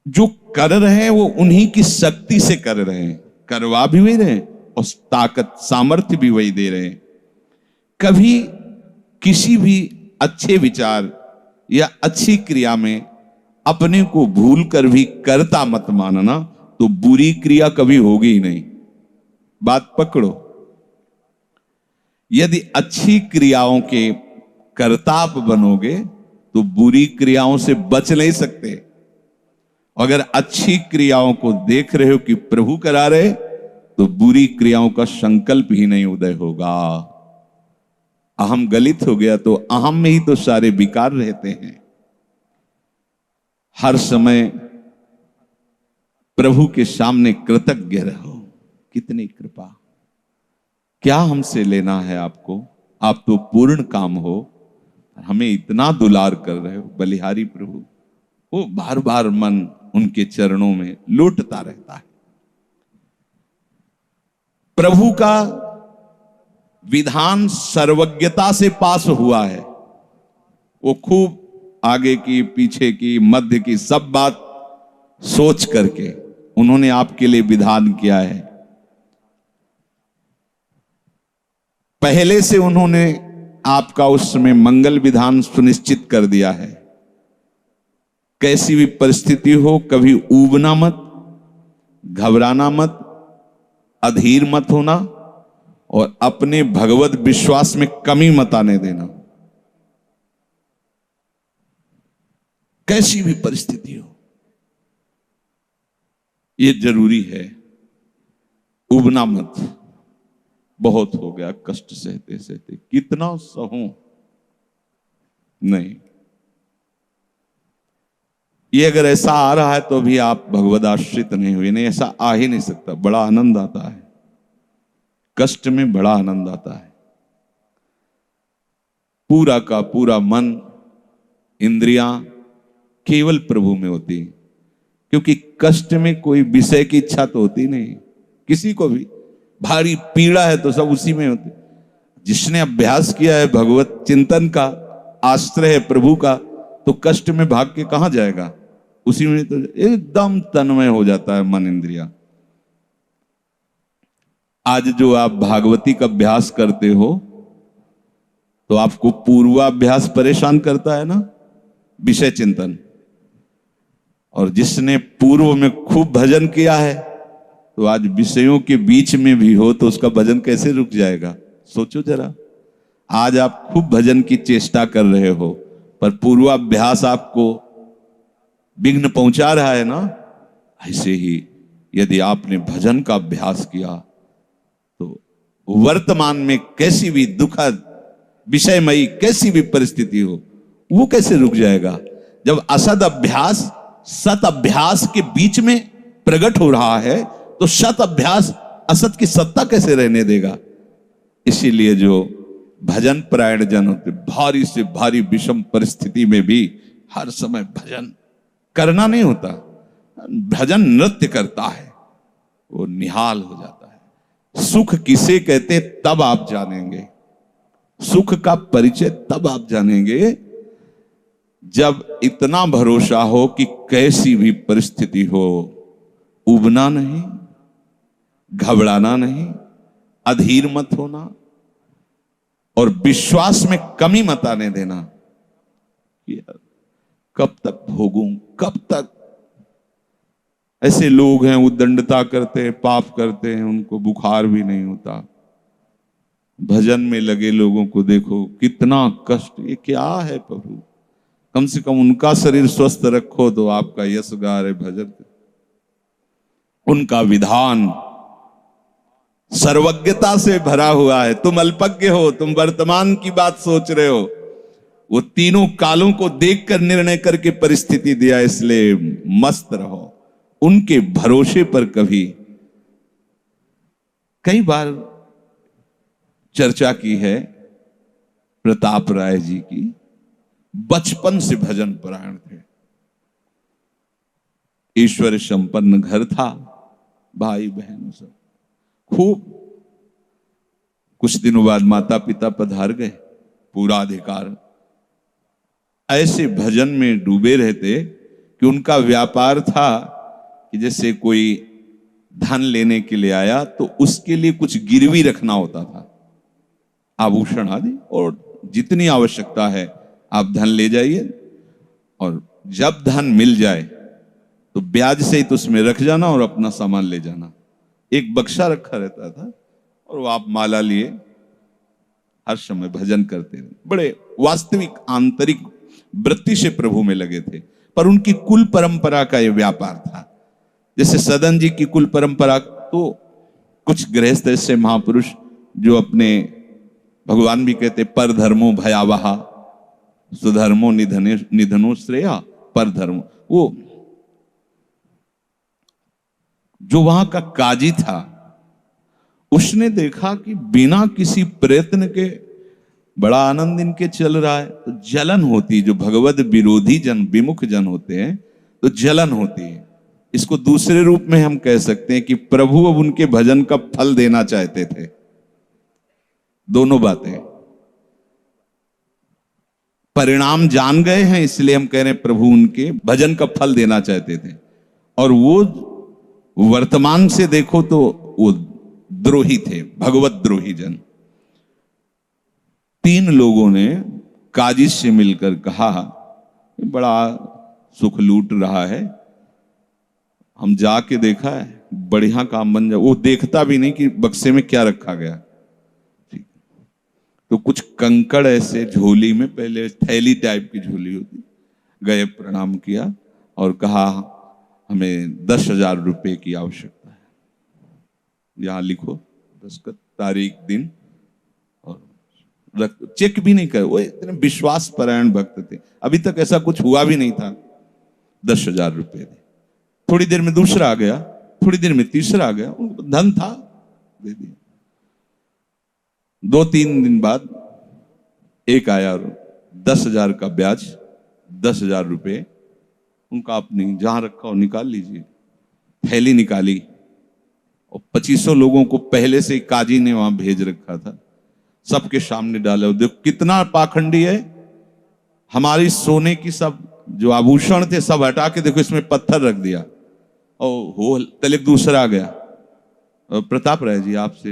जो कर रहे हैं वो उन्हीं की शक्ति से कर रहे हैं, करवा भी वही रहे हैं और ताकत सामर्थ्य भी वही दे रहे हैं। कभी किसी भी अच्छे विचार या अच्छी क्रिया में अपने को भूल कर भी कर्ता मत मानना, तो बुरी क्रिया कभी होगी ही नहीं। बात पकड़ो। यदि अच्छी क्रियाओं के कर्ता आप बनोगे तो बुरी क्रियाओं से बच नहीं सकते। अगर अच्छी क्रियाओं को देख रहे हो कि प्रभु करा रहे, तो बुरी क्रियाओं का संकल्प ही नहीं उदय होगा। अहम गलित हो गया तो अहम में ही तो सारे विकार रहते हैं। हर समय प्रभु के सामने कृतज्ञ रहो। कितनी कृपा, क्या हमसे लेना है आपको, आप तो पूर्ण काम हो, हमें इतना दुलार कर रहे हो। बलिहारी प्रभु, वो बार बार मन उनके चरणों में लौटता रहता है। प्रभु का विधान सर्वज्ञता से पास हुआ है। वो खूब आगे की, पीछे की, मध्य की सब बात सोच करके उन्होंने आपके लिए विधान किया है। पहले से उन्होंने आपका उस समय मंगल विधान सुनिश्चित कर दिया है। कैसी भी परिस्थिति हो, कभी ऊबना मत, घबराना मत, अधीर मत होना और अपने भगवत विश्वास में कमी मत आने देना। कैसी भी परिस्थिति हो, यह जरूरी है। उबना मत। बहुत हो गया कष्ट सहते सहते, कितना सहूं, नहीं। ये अगर ऐसा आ रहा है तो भी आप भगवद आश्रित नहीं हुए। नहीं, ऐसा आ ही नहीं सकता। बड़ा आनंद आता है कष्ट में, बड़ा आनंद आता है। पूरा का पूरा मन, इंद्रियां केवल प्रभु में होती, क्योंकि कष्ट में कोई विषय की इच्छा तो होती नहीं किसी को भी। भारी पीड़ा है तो सब उसी में होती। जिसने अभ्यास किया है भगवत चिंतन का, आश्रय है प्रभु का, तो कष्ट में भाग के कहां जाएगा। उसी में तो एकदम तन्मय हो जाता है मन, इंद्रिया। आज जो आप भागवती का अभ्यास करते हो तो आपको पूर्वाभ्यास परेशान करता है ना, विषय चिंतन। और जिसने पूर्व में खूब भजन किया है तो आज विषयों के बीच में भी हो तो उसका भजन कैसे रुक जाएगा। सोचो जरा। आज आप खूब भजन की चेष्टा कर रहे हो पर पूर्वाभ्यास आपको विघ्न पहुंचा रहा है ना। ऐसे ही यदि आपने भजन का अभ्यास किया तो वर्तमान में कैसी भी दुखद विषयमयी कैसी भी परिस्थिति हो, वो कैसे रुक जाएगा। जब असद अभ्यास सत अभ्यास के बीच में प्रकट हो रहा है तो सत अभ्यास असत की सत्ता कैसे रहने देगा। इसीलिए जो भजन परायण जन होते, भारी से भारी विषम परिस्थिति में भी हर समय भजन करना नहीं होता, भजन नृत्य करता है, वो निहाल हो जाता है। सुख किसे कहते तब आप जानेंगे, सुख का परिचय तब आप जानेंगे जब इतना भरोसा हो कि कैसी भी परिस्थिति हो, उबना नहीं, घबराना नहीं, अधीर मत होना और विश्वास में कमी मत आने देना। कब तक भोगूं, कब तक। ऐसे लोग हैं उद्दंडता करते हैं, पाप करते हैं, उनको बुखार भी नहीं होता। भजन में लगे लोगों को देखो कितना कष्ट। ये क्या है प्रभु, कम से कम उनका शरीर स्वस्थ रखो तो आपका यश गा रहे भजन। उनका विधान सर्वज्ञता से भरा हुआ है। तुम अल्पज्ञ हो, तुम वर्तमान की बात सोच रहे हो। वो तीनों कालों को देखकर निर्णय करके परिस्थिति दिया, इसलिए मस्त रहो उनके भरोसे पर। कभी कई बार चर्चा की है प्रताप राय जी की, बचपन से भजन परायण थे, ईश्वर संपन्न घर था, भाई बहनों सब खूब। कुछ दिनों बाद माता पिता पधार गए, पूरा अधिकार। ऐसे भजन में डूबे रहते कि कि उनका व्यापार था कि जैसे कोई धन लेने के लिए आया तो उसके लिए कुछ गिरवी रखना होता था, आभूषण आदि, और जितनी आवश्यकता है आप धन ले जाइए, और जब धन मिल जाए तो ब्याज सहित उसमें रख जाना और अपना सामान ले जाना। एक बक्सा रखा रहता था और वो आप माला लिए हर समय भजन करते रहे। बड़े वास्तविक आंतरिक वृत्ति से प्रभु में लगे थे। पर उनकी कुल परंपरा का यह व्यापार था। जैसे सदन जी की कुल परंपरा, तो कुछ गृहस्थ ऐसे महापुरुष जो अपने, भगवान भी कहते पर धर्मो भयावहा सुधर्मो निधनो श्रेया, पर धर्मो, वो जो वहां का काजी था उसने देखा कि बिना किसी प्रयत्न के बड़ा आनंद इनके चल रहा है, तो जलन होती, जो भगवत विरोधी जन, विमुख जन होते हैं तो जलन होती है। इसको दूसरे रूप में हम कह सकते हैं कि प्रभु अब उनके भजन का फल देना चाहते थे। दोनों बातें, परिणाम जान गए हैं इसलिए हम कह रहे हैं प्रभु उनके भजन का फल देना चाहते थे, और वो वर्तमान से देखो तो वो द्रोही थे, भगवत द्रोही जन। 3 लोगों ने काजी से मिलकर कहा बड़ा सुख लूट रहा है, हम जाके देखा है, बढ़िया काम बन जाए। वो देखता भी नहीं कि बक्से में क्या रखा गया। तो कुछ कंकड़ ऐसे झोली में, पहले थैली टाइप की झोली होती, गए प्रणाम किया और कहा हमें 10,000 रुपए की आवश्यकता है, यहां लिखो दस्तखत, तारीख, दिन, और चेक भी नहीं करे। वो इतने विश्वास परायण भक्त थे, अभी तक ऐसा कुछ हुआ भी नहीं था। 10,000 रुपए दे। थोड़ी देर में दूसरा आ गया, थोड़ी देर में तीसरा आ गया, उनको धन था, दे दिया। 2-3 दिन बाद एक आया और 10,000 का ब्याज, 10,000 रुपए उनका, अपनी जहां रखा हो निकाल लीजिए। थैली निकाली और 2500 लोगों को पहले से काजी ने वहां भेज रखा था, सबके सामने डाला। देखो कितना पाखंडी है, हमारी सोने की सब जो आभूषण थे सब हटा के देखो इसमें पत्थर रख दिया। और हो तले दूसरा आ गया, प्रताप राय जी आपसे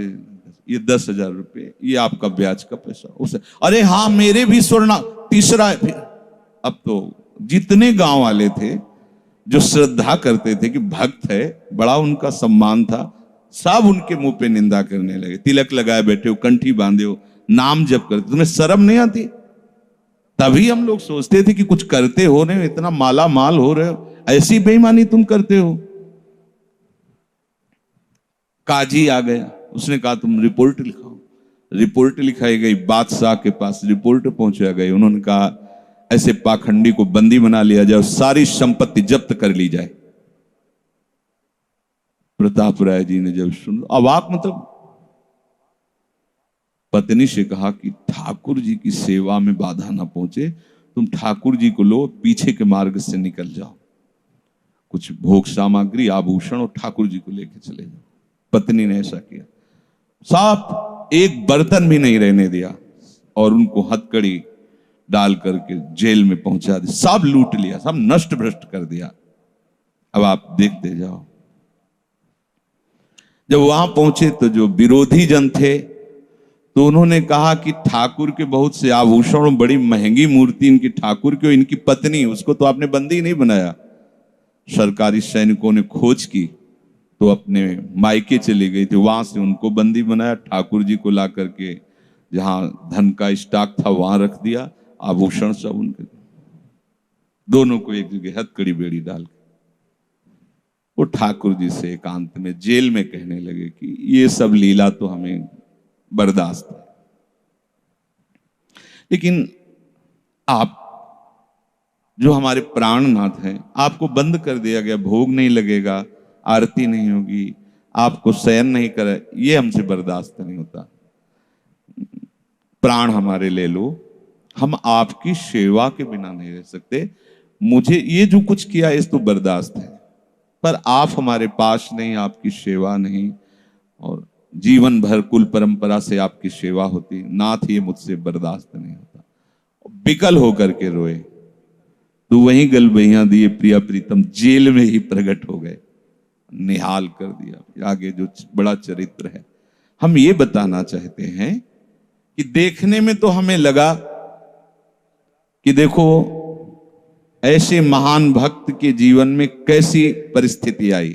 ये 10,000 रुपए, ये आपका ब्याज का पैसा। उसे अरे हाँ मेरे भी स्वर्ण, तीसरा है। फिर अब तो जितने गांव वाले थे जो श्रद्धा करते थे कि भक्त है, बड़ा उनका सम्मान था, सब उनके मुंह पे निंदा करने लगे। तिलक लगाए बैठे हो, कंठी बांधे हो, नाम जप करते, तुम्हें शर्म नहीं आती? तभी हम लोग सोचते थे कि कुछ करते हो रहे हो, इतना माला माल हो रहे हो, ऐसी बेईमानी तुम करते हो। काजी आ गया, उसने कहा तुम रिपोर्ट लिखाओ। रिपोर्ट लिखाई गई, बादशाह के पास रिपोर्ट पहुंचा गई। उन्होंने कहा ऐसे पाखंडी को बंदी बना लिया जाए, सारी संपत्ति जब्त कर ली जाए। प्रताप राय जी ने जब सुन, अवाक, मतलब पत्नी से कहा कि ठाकुर जी की सेवा में बाधा ना पहुंचे, तुम ठाकुर जी को लो, पीछे के मार्ग से निकल जाओ, कुछ भोग सामग्री, आभूषण और ठाकुर जी को लेके चले जाओ। पत्नी ने ऐसा किया, साफ एक बर्तन भी नहीं रहने दिया और उनको हथकड़ी डाल करके जेल में पहुंचा दिया। सब लूट लिया, सब नष्ट भ्रष्ट कर दिया। अब आप देखते जाओ। जब वहां पहुंचे तो जो विरोधी जन थे तो उन्होंने कहा कि ठाकुर के बहुत से आभूषण, बड़ी महंगी मूर्ति इनकी ठाकुर की, इनकी पत्नी, उसको तो आपने बंदी नहीं बनाया। सरकारी सैनिकों ने खोज की तो अपने मायके चली गई थी, वहां से उनको बंदी बनाया। ठाकुर जी को ला करके जहां धन का स्टॉक था वहां रख दिया, आभूषण सब उनके, दोनों को एक जगह हथकड़ी बेड़ी डाल के वो ठाकुर जी से एकांत में जेल में कहने लगे कि ये सब लीला तो हमें बर्दाश्त है, लेकिन आप जो हमारे प्राणनाथ हैं, आपको बंद कर दिया गया, भोग नहीं लगेगा, आरती नहीं होगी, आपको शयन नहीं करे, ये हमसे बर्दाश्त नहीं होता। प्राण हमारे ले लो, हम आपकी सेवा के बिना नहीं रह सकते। मुझे ये जो कुछ किया इस तो बर्दाश्त है, पर आप हमारे पास नहीं, आपकी सेवा नहीं, और जीवन भर कुल परंपरा से आपकी सेवा होती, नाथ ये मुझसे बर्दाश्त नहीं होता। विकल होकर के रोए तो वहीं गलबैया दिए प्रिया प्रीतम जेल में ही प्रकट हो गए, निहाल कर दिया। फिर आगे जो बड़ा चरित्र है, हम ये बताना चाहते हैं कि देखने में तो हमें लगा कि देखो ऐसे महान भक्त के जीवन में कैसी परिस्थिति आई,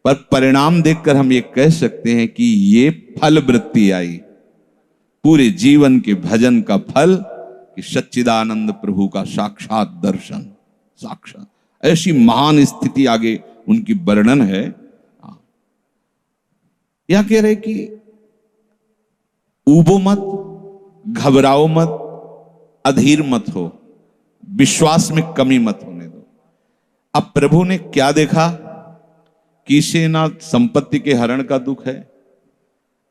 पर परिणाम देखकर हम ये कह सकते हैं कि ये फल वृत्ति आई, पूरे जीवन के भजन का फल कि सच्चिदानंद प्रभु का साक्षात दर्शन, साक्षात ऐसी महान स्थिति आगे उनकी वर्णन है। यह कह रहे कि ऊबो मत, घबराओ मत, अधीर मत हो, विश्वास में कमी मत होने दो। अब प्रभु ने क्या देखा कि इसे ना संपत्ति के हरण का दुख है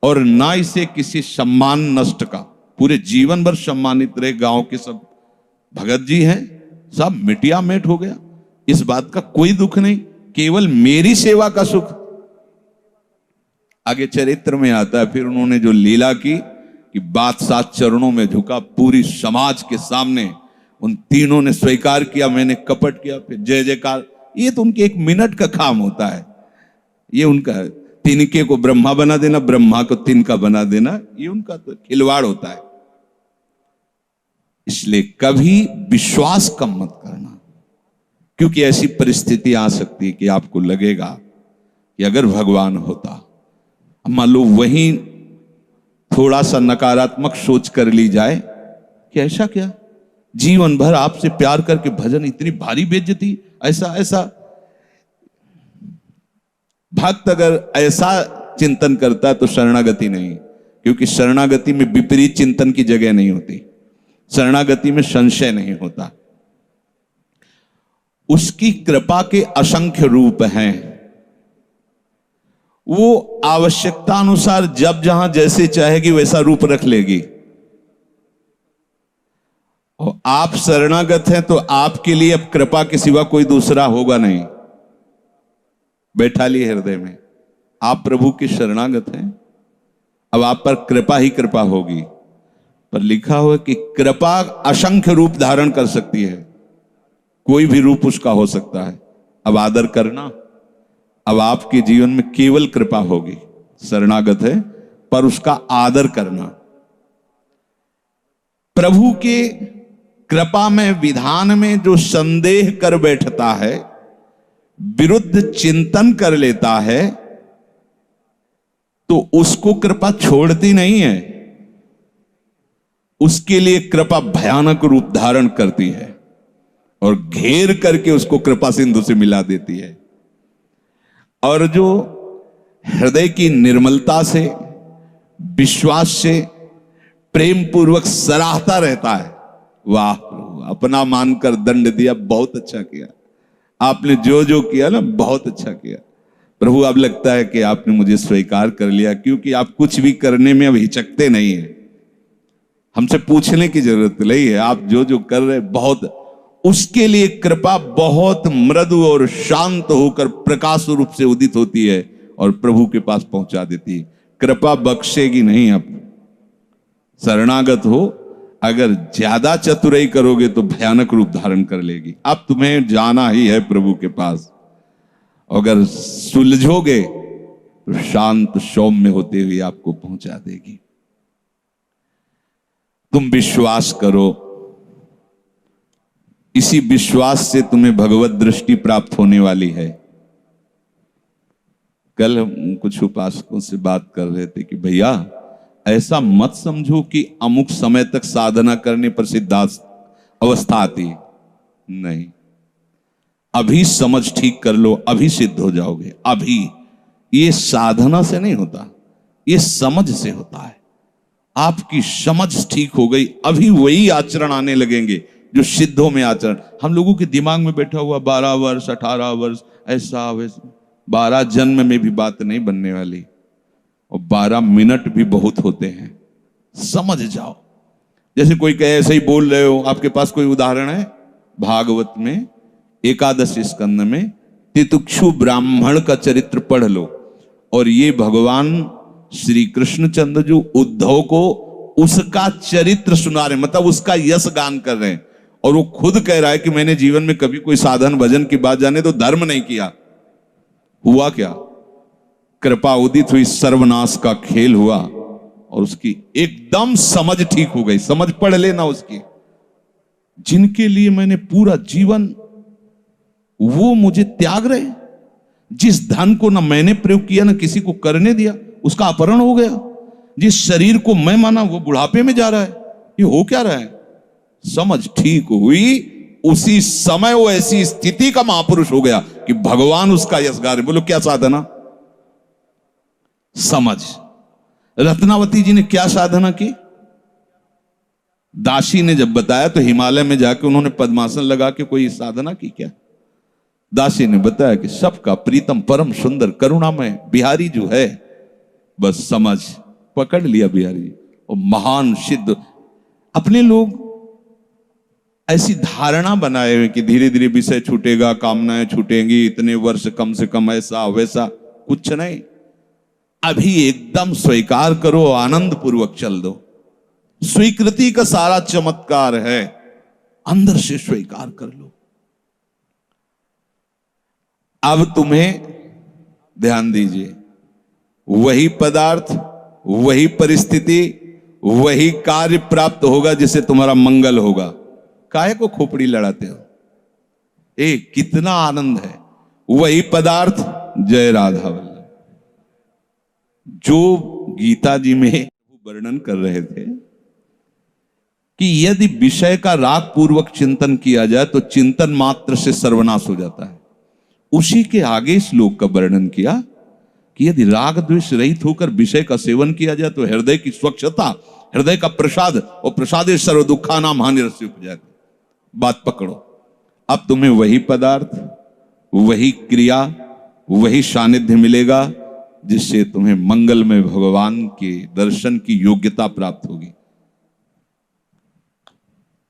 और ना इसे किसी सम्मान नष्ट का, पूरे जीवन भर सम्मानित रहे, गांव के सब भगत जी हैं, सब मिटिया मेट हो गया, इस बात का कोई दुख नहीं, केवल मेरी सेवा का सुख। आगे चरित्र में आता है फिर उन्होंने जो लीला की कि बादशाह चरणों में झुका, पूरी समाज के सामने उन तीनों ने स्वीकार किया मैंने कपट किया, फिर जय जयकार। ये तो उनके एक मिनट का काम होता है, ये उनका तिनके को ब्रह्मा बना देना, ब्रह्मा को तिनका बना देना, ये उनका तो खिलवाड़ होता है। इसलिए कभी विश्वास कम मत करना, क्योंकि ऐसी परिस्थिति आ सकती है कि आपको लगेगा कि अगर भगवान होता, मान लो वहीं थोड़ा सा नकारात्मक सोच कर ली जाए कि ऐसा क्या, जीवन भर आपसे प्यार करके भजन, इतनी भारी बेइज्जती, ऐसा ऐसा। भक्त अगर ऐसा चिंतन करता है तो शरणागति नहीं, क्योंकि शरणागति में विपरीत चिंतन की जगह नहीं होती, शरणागति में संशय नहीं होता। उसकी कृपा के असंख्य रूप हैं, वो आवश्यकता अनुसार जब जहां जैसे चाहेगी वैसा रूप रख लेगी। और आप शरणागत हैं तो आपके लिए अब कृपा के सिवा कोई दूसरा होगा नहीं। बैठा लिए हृदय में, आप प्रभु के शरणागत हैं, अब आप पर कृपा ही कृपा होगी। पर लिखा हुआ कि कृपा असंख्य रूप धारण कर सकती है, कोई भी रूप उसका हो सकता है। अब आदर करना, अब आपके जीवन में केवल कृपा होगी, शरणागत है पर उसका आदर करना। प्रभु के कृपा में, विधान में जो संदेह कर बैठता है, विरुद्ध चिंतन कर लेता है, तो उसको कृपा छोड़ती नहीं है, उसके लिए कृपा भयानक रूप धारण करती है और घेर करके उसको कृपा सिंधु से मिला देती है। और जो हृदय की निर्मलता से, विश्वास से, प्रेम पूर्वक सराहता रहता है, वाह प्रभु अपना मानकर दंड दिया, बहुत अच्छा किया, आपने जो जो किया ना बहुत अच्छा किया प्रभु। अब लगता है कि आपने मुझे स्वीकार कर लिया, क्योंकि आप कुछ भी करने में अब हिचकते नहीं है, हमसे पूछने की जरूरत नहीं है, आप जो जो कर रहे बहुत। उसके लिए कृपा बहुत मृदु और शांत होकर प्रकाश रूप से उदित होती है और प्रभु के पास पहुंचा देती है। कृपा बख्शेगी नहीं। आप शरणागत हो, अगर ज्यादा चतुराई करोगे तो भयानक रूप धारण कर लेगी। अब तुम्हें जाना ही है प्रभु के पास, अगर सुलझोगे तो शांत सौम्य होते हुए आपको पहुंचा देगी। तुम विश्वास करो, इसी विश्वास से तुम्हें भगवत दृष्टि प्राप्त होने वाली है। कल हम कुछ उपासकों से बात कर रहे थे कि भैया ऐसा मत समझो कि अमुक समय तक साधना करने पर सिद्धार्थ अवस्था आती, नहीं, अभी समझ ठीक कर लो, अभी सिद्ध हो जाओगे। अभी ये साधना से नहीं होता, ये समझ से होता है। आपकी समझ ठीक हो गई, अभी वही आचरण आने लगेंगे जो सिद्धों में आचरण। हम लोगों के दिमाग में बैठा हुआ 12 वर्ष 18 वर्ष ऐसा वैसा, 12 जन्म में भी बात नहीं बनने वाली, और 12 मिनट भी बहुत होते हैं। समझ जाओ, जैसे कोई कहे ऐसे ही बोल रहे हो। आपके पास कोई उदाहरण है? भागवत में 11 स्कंद में तितिक्षु ब्राह्मण का चरित्र पढ़ लो, और ये भगवान श्री कृष्णचंद्र जो उद्धव को उसका चरित्र सुना रहे, मतलब उसका यश गान कर रहे हैं, और वो खुद कह रहा है कि मैंने जीवन में कभी कोई साधन भजन की बात जाने तो धर्म नहीं किया। हुआ क्या? कृपा उदित हुई, सर्वनाश का खेल हुआ और उसकी एकदम समझ ठीक हो गई। समझ पढ़ लेना उसकी। जिनके लिए मैंने पूरा जीवन, वो मुझे त्याग रहे। जिस धन को ना मैंने प्रयोग किया ना किसी को करने दिया, उसका अपहरण हो गया। जिस शरीर को मैं माना वो बुढ़ापे में जा रहा है। ये हो क्या रहा है? समझ ठीक हुई, उसी समय वो ऐसी स्थिति का महापुरुष हो गया कि भगवान उसका यशगार है। बोलो क्या साधना? समझ। रत्नावती जी ने क्या साधना की? दासी ने जब बताया तो हिमालय में जाके उन्होंने पद्मासन लगा के कोई साधना की क्या? दासी ने बताया कि सबका प्रीतम परम सुंदर करुणामय बिहारी जो है, बस समझ पकड़ लिया बिहारी। और महान सिद्ध। अपने लोग ऐसी धारणा बनाए हुए कि धीरे धीरे विषय छूटेगा, कामनाएं छूटेंगी, इतने वर्ष कम से कम, ऐसा वैसा। कुछ नहीं, अभी एकदम स्वीकार करो, आनंद पूर्वक चल दो। स्वीकृति का सारा चमत्कार है, अंदर से स्वीकार कर लो। अब तुम्हें ध्यान दीजिए, वही पदार्थ, वही परिस्थिति, वही कार्य प्राप्त होगा जिससे तुम्हारा मंगल होगा। काहे को खोपड़ी लड़ाते हो? कितना आनंद है। वही पदार्थ, जय राधा वल्लभ। जो गीता जी में वर्णन कर रहे थे कि यदि विषय का राग पूर्वक चिंतन किया जाए तो चिंतन मात्र से सर्वनाश हो जाता है, उसी के आगे श्लोक का वर्णन किया कि यदि राग द्वेष रहित होकर विषय का सेवन किया जाए तो हृदय की स्वच्छता, हृदय का प्रसाद, और प्रसादे सर्व दुखा नाम हानिरस्य उपजाति। बात पकड़ो। अब तुम्हें वही पदार्थ, वही क्रिया, वही सानिध्य मिलेगा जिससे तुम्हें मंगल में भगवान के दर्शन की योग्यता प्राप्त होगी।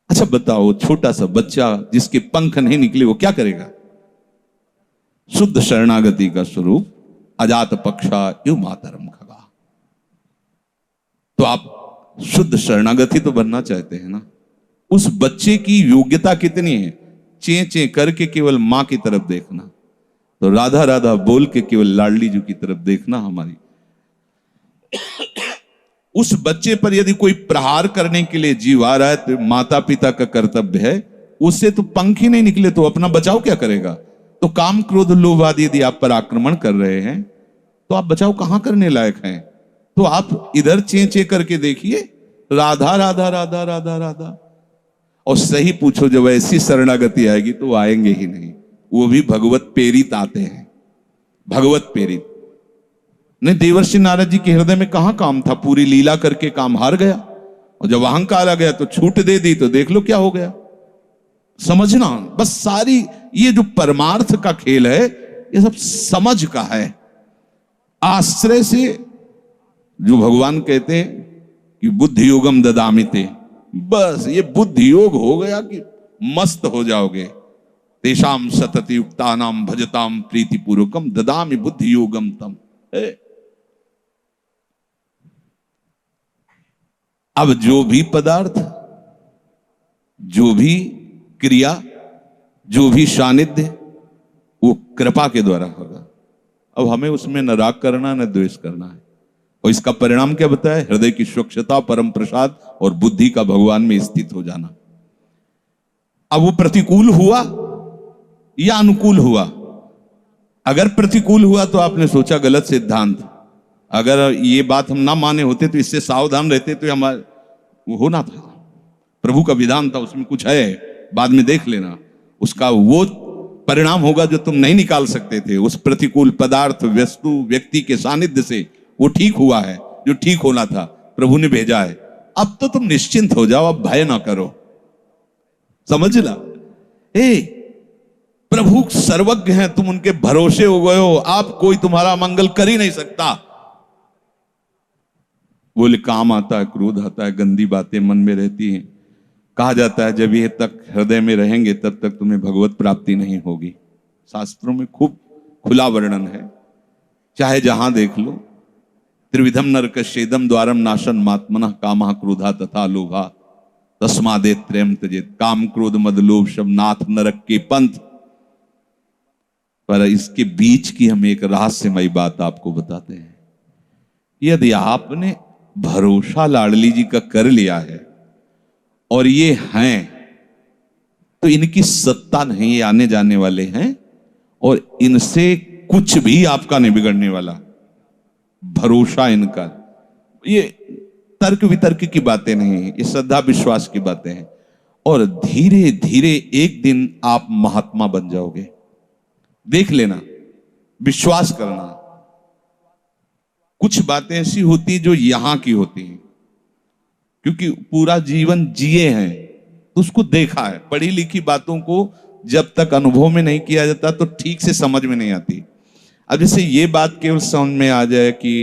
अच्छा बताओ, छोटा सा बच्चा जिसके पंख नहीं निकले वो क्या करेगा? शुद्ध शरणागति का स्वरूप अजात पक्षा यु मातरम खगा। तो आप शुद्ध शरणागति तो बनना चाहते हैं ना? उस बच्चे की योग्यता कितनी है? चे चे करके केवल मां की तरफ देखना, तो राधा राधा बोल के केवल लाडली जी की तरफ देखना हमारी। उस बच्चे पर यदि कोई प्रहार करने के लिए जीव आ रहा है तो माता पिता का कर्तव्य है, उससे तो पंख ही नहीं निकले तो अपना बचाव क्या करेगा? तो काम क्रोध लोभ आदि यदि आप पर आक्रमण कर रहे हैं तो आप बचाव कहां करने लायक हैं? तो आप इधर चे चे करके देखिए, राधा राधा राधा राधा राधा। और सही पूछो, जब ऐसी शरणागति आएगी तो आएंगे ही नहीं। वो भी भगवत प्रेरित आते हैं, भगवत प्रेरित। नहीं, देवर्षि नारद जी के हृदय में कहां काम था? पूरी लीला करके काम हार गया, और जब अहंकार आ गया तो छूट दे दी, तो देख लो क्या हो गया। समझना बस, सारी ये जो परमार्थ का खेल है ये सब समझ का है। आश्रय से जो भगवान कहते हैं कि बुद्धि योगम ददामिते, बस ये बुद्धि योग हो गया कि मस्त हो जाओगे। तेषाम सतत युक्तानाम भजताम प्रीति पूर्वकम ददामि बुद्धि योगम तम। अब जो भी पदार्थ, जो भी क्रिया, जो भी सानिध्य, वो कृपा के द्वारा होगा। अब हमें उसमें न राग करना न द्वेष करना है। और इसका परिणाम क्या बताया? हृदय की स्वच्छता, परम प्रसाद और बुद्धि का भगवान में स्थित हो जाना। अब वो प्रतिकूल हुआ या अनुकूल हुआ? अगर प्रतिकूल हुआ तो आपने सोचा गलत सिद्धांत। अगर ये बात हम ना माने होते तो इससे सावधान रहते तो हमारा वो होना था। प्रभु का विधान था, उसमें कुछ है, बाद में देख लेना। उसका वो परिणाम होगा जो तुम नहीं निकाल सकते थे। उस प्रतिकूल पदार्थ, वस्तु, व्यक्ति के सानिध्य से वो ठीक हुआ है जो ठीक होना था, प्रभु ने भेजा है। अब तो तुम निश्चिंत हो जाओ, अब भय ना करो। समझ ला, प्रभु सर्वज्ञ हैं, तुम उनके भरोसे हो गए हो, आप कोई तुम्हारा मंगल कर ही नहीं सकता। बोले काम आता है, क्रोध आता है, गंदी बातें मन में रहती हैं। कहा जाता है जब ये तक हृदय में रहेंगे तब तक तुम्हें भगवत प्राप्ति नहीं होगी। शास्त्रों में खूब खुला वर्णन है, चाहे जहां देख लो। त्रिविधम नरकस्येदम द्वारम नाशन मात्मनः कामः क्रोधा तथा लोभा। तस्मादे त्रयम त्यजेत, काम क्रोध मद लोभ शब नाथ नरक के पंथ। पर इसके बीच की हम एक रहस्यमयी बात आपको बताते हैं। यदि आपने भरोसा लाडली जी का कर लिया है और ये हैं, तो इनकी सत्ता नहीं, ये आने जाने वाले हैं और इनसे कुछ भी आपका नहीं बिगड़ने वाला। भरोसा इनका, ये तर्क वितर्क की बातें नहीं है, ये श्रद्धा विश्वास की बातें हैं। और धीरे धीरे एक दिन आप महात्मा बन जाओगे। देख लेना, विश्वास करना। कुछ बातें ऐसी होती जो यहां की होती हैं, क्योंकि पूरा जीवन जिए हैं तो उसको देखा है। पढ़ी लिखी बातों को जब तक अनुभव में नहीं किया जाता तो ठीक से समझ में नहीं आती। अब जैसे ये बात केवल समझ में आ जाए कि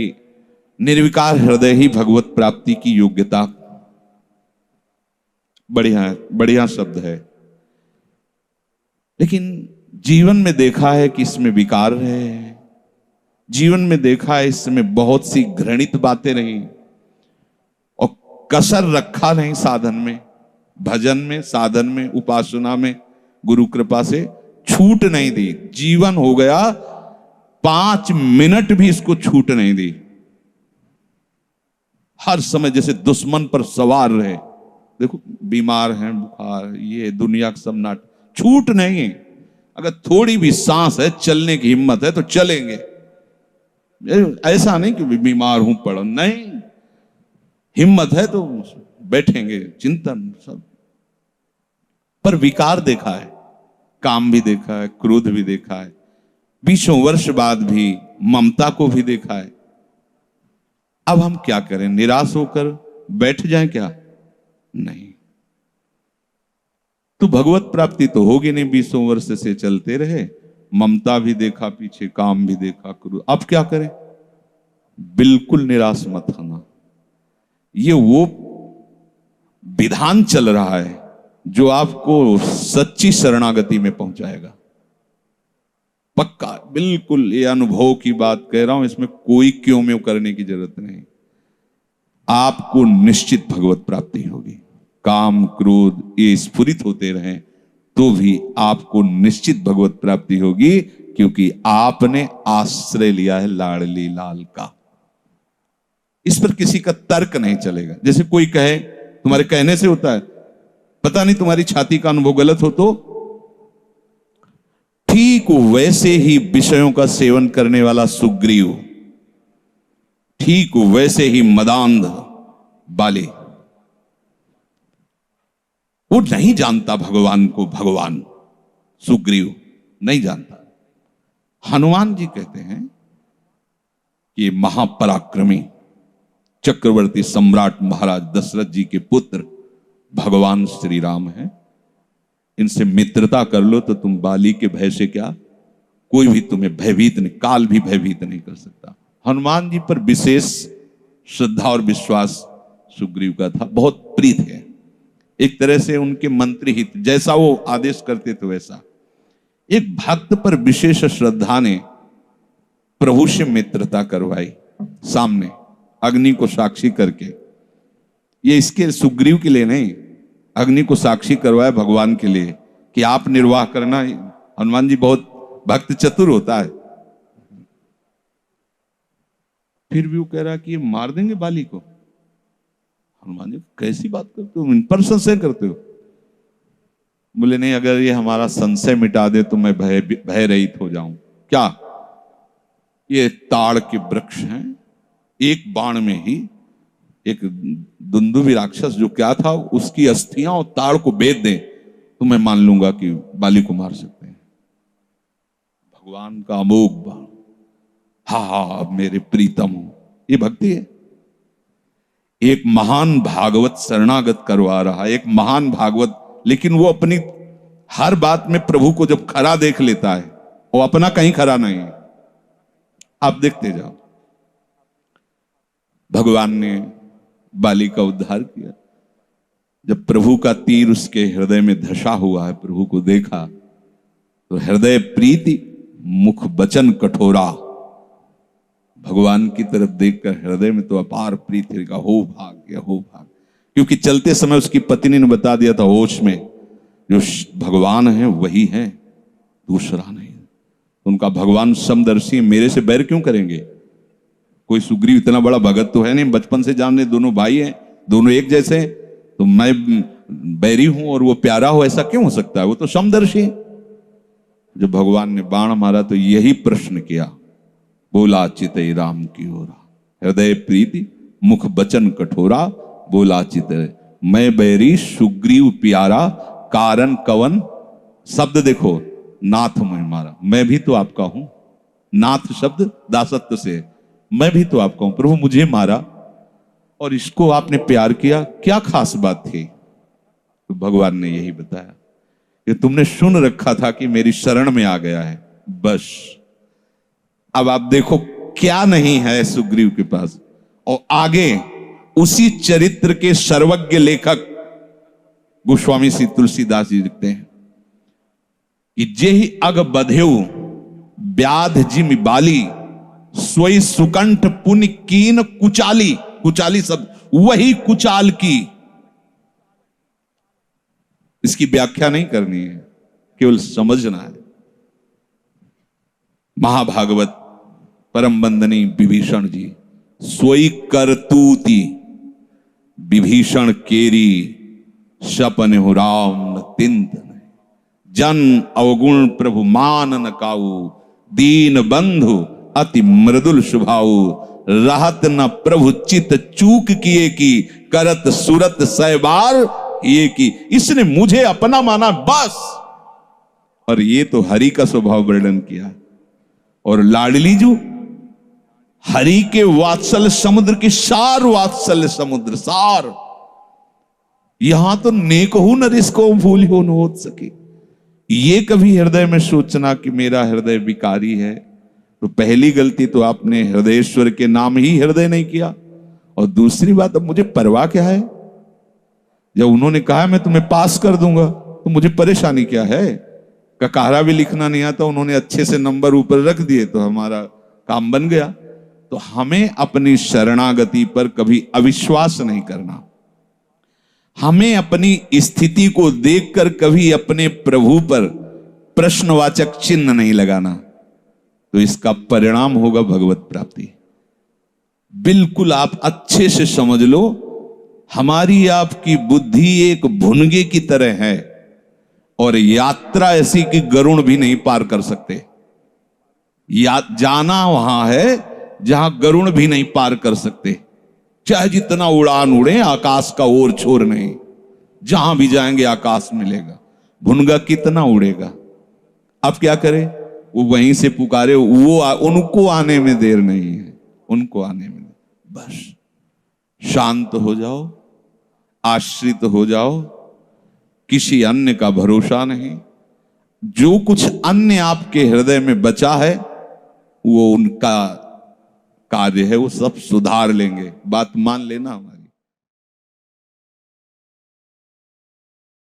निर्विकार हृदय ही भगवत प्राप्ति की योग्यता, बढ़िया बढ़िया शब्द है, लेकिन जीवन में देखा है कि इसमें विकार है। जीवन में देखा है इसमें बहुत सी घृणित बातें रही और कसर रखा नहीं साधन में, भजन में, साधन में, उपासना में। गुरु कृपा से छूट नहीं दी। जीवन हो गया 5 मिनट भी इसको छूट नहीं दी। हर समय जैसे दुश्मन पर सवार रहे। देखो बीमार हैं, बुखार, ये दुनिया का सब नाट, छूट नहीं है। अगर थोड़ी भी सांस है, चलने की हिम्मत है तो चलेंगे। ऐसा नहीं कि बीमार हूं पड़ा, नहीं, हिम्मत है तो बैठेंगे, चिंतन सब। पर विकार देखा है, काम भी देखा है, क्रोध भी देखा है, 20 वर्ष बाद भी ममता को भी देखा है। अब हम क्या करें? निराश होकर बैठ जाएं क्या? नहीं। तो भगवत प्राप्ति तो होगी नहीं। 20 वर्ष से चलते रहे, ममता भी देखा पीछे, काम भी देखा, क्रोध। अब क्या करें? बिल्कुल निराश मत होना। ये वो विधान चल रहा है जो आपको सच्ची शरणागति में पहुंचाएगा। पक्का, बिल्कुल, ये अनुभव की बात कह रहा हूं, इसमें कोई क्यों म्यों करने की जरूरत नहीं। आपको निश्चित भगवत प्राप्ति होगी। काम क्रोध ये स्फुरित होते रहें तो भी आपको निश्चित भगवत प्राप्ति होगी, क्योंकि आपने आश्रय लिया है लाडली लाल का। इस पर किसी का तर्क नहीं चलेगा। जैसे कोई कहे, तुम्हारे कहने से होता है, पता नहीं तुम्हारी छाती का अनुभव गलत हो तो ठीक वैसे ही विषयों का सेवन करने वाला सुग्रीव, ठीक वैसे ही मदांध बाली, वो नहीं जानता भगवान को। भगवान सुग्रीव नहीं जानता। हनुमान जी कहते हैं कि महापराक्रमी चक्रवर्ती सम्राट महाराज दशरथ जी के पुत्र भगवान श्री राम हैं। इनसे मित्रता कर लो तो तुम बाली के भय से क्या, कोई भी तुम्हें भयभीत नहीं, काल भी भयभीत नहीं कर सकता। हनुमान जी पर विशेष श्रद्धा और विश्वास सुग्रीव का था, बहुत प्रीत है। एक तरह से उनके मंत्री हित, जैसा वो आदेश करते थे वैसा। एक भक्त पर विशेष श्रद्धा ने प्रभु से मित्रता करवाई, सामने अग्नि को साक्षी करके। ये इसके सुग्रीव के लिए नहीं, अग्नि को साक्षी करवाया भगवान के लिए कि आप निर्वाह करना। हनुमान जी बहुत भक्त चतुर होता है। फिर भी वो कह रहा कि ये मार देंगे बाली को। हनुमान जी, कैसी बात करते हो, इन पर संशय करते हो? बोले नहीं, अगर ये हमारा संशय मिटा दे तो मैं भय रहित हो जाऊं। क्या? ये ताड़ के वृक्ष हैं, एक बाण में ही एक दुंदुभि राक्षस जो क्या था, उसकी अस्थियां और ताड़ को बेच दें तो मैं मान लूंगा कि बाली को मार सकते हैं। भगवान का अमोघ बाण, हा अब मेरे प्रीतम हो, ये भक्ति है। एक महान भागवत शरणागत करवा रहा, एक महान भागवत, लेकिन वो अपनी हर बात में प्रभु को जब खरा देख लेता है, वो अपना कहीं खरा नहीं है। आप देखते जाओ, भगवान ने बाली का उद्धार किया। जब प्रभु का तीर उसके हृदय में धसा हुआ है, प्रभु को देखा तो हृदय प्रीति, मुख वचन कठोरा। भगवान की तरफ देखकर हृदय में तो अपार प्रीति का हो भाग्य, हो भाग्य। क्योंकि चलते समय उसकी पत्नी ने बता दिया था होश में, जो भगवान है वही है, दूसरा नहीं। उनका भगवान समदर्शी, मेरे से बैर क्यों करेंगे? कोई सुग्रीव इतना बड़ा भगत तो है नहीं, बचपन से जानने, दोनों भाई हैं, दोनों एक जैसे हैं, तो मैं बैरी हूं और वो प्यारा हो, ऐसा क्यों हो सकता है? वो तो समदर्शी है। जब भगवान ने बाण मारा तो यही प्रश्न किया, बोला चितई राम की ओरा, हृदय प्रीति मुख बचन कठोरा, बोला चितई मैं बैरी सुग्रीव प्यारा, कारण कवन। शब्द देखो, नाथ मैं मारा, मैं भी तो आपका हूं। नाथ शब्द दासत्व से, मैं भी तो आपका हूं, प्रभु मुझे मारा और इसको आपने प्यार किया, क्या खास बात थी? तो भगवान ने यही बताया कि तुमने सुन रखा था कि मेरी शरण में आ गया है, बस। अब आप देखो क्या नहीं है सुग्रीव के पास। और आगे उसी चरित्र के सर्वज्ञ लेखक गोस्वामी श्री तुलसीदास जी लिखते हैं कि जेहि अग बधेउ व्याध जिमि बाली, सोई सुकंठ पुनि कीन कुचाली। कुचाली शब्द, वही कुचाल की। इसकी व्याख्या नहीं करनी है, केवल समझना है। महाभागवत परम वंदनीय विभीषण जी, सोई करतूती विभीषण केरी, सपन हो राम न तिंत, जन अवगुण प्रभु मान न काऊ, दीन बंधु अति मृदुल स्वभाव, रहत न प्रभु चित चूक किए की, करत सुरत सैबार ये की। इसने मुझे अपना माना बस। और ये तो हरि का स्वभाव वर्णन किया। और लाडली जो हरि के वात्सल्य समुद्र की सार, वात्सल्य समुद्र सार। यहां तो नेक हूं न रिसको भूल हो न हो सके। ये कभी हृदय में सोचना कि मेरा हृदय विकारी है, तो पहली गलती तो आपने हृदयेश्वर के नाम ही हृदय नहीं किया। और दूसरी बात, अब मुझे परवाह क्या है? जब उन्होंने कहा मैं तुम्हें पास कर दूंगा, तो मुझे परेशानी क्या है? ककारा भी लिखना नहीं आता, उन्होंने अच्छे से नंबर ऊपर रख दिए तो हमारा काम बन गया। तो हमें अपनी शरणागति पर कभी अविश्वास नहीं करना। हमें अपनी स्थिति को देखकर कभी अपने प्रभु पर प्रश्नवाचक चिन्ह नहीं लगाना, तो इसका परिणाम होगा भगवत प्राप्ति। बिल्कुल आप अच्छे से समझ लो, हमारी आपकी बुद्धि एक भुनगे की तरह है और यात्रा ऐसी कि गरुड़ भी नहीं पार कर सकते। जाना वहां है जहां गरुड़ भी नहीं पार कर सकते। चाहे जितना उड़ान उड़े, आकाश का ओर छोर नहीं। जहां भी जाएंगे आकाश मिलेगा, भुनगा कितना उड़ेगा। अब क्या करें? वो वहीं से पुकारे, वो उनको आने में देर नहीं है, उनको आने में बस। शांत हो जाओ, आश्रित हो जाओ, किसी अन्य का भरोसा नहीं। जो कुछ अन्य आपके हृदय में बचा है वो उनका कार्य है, वो सब सुधार लेंगे। बात मान लेना हमारी।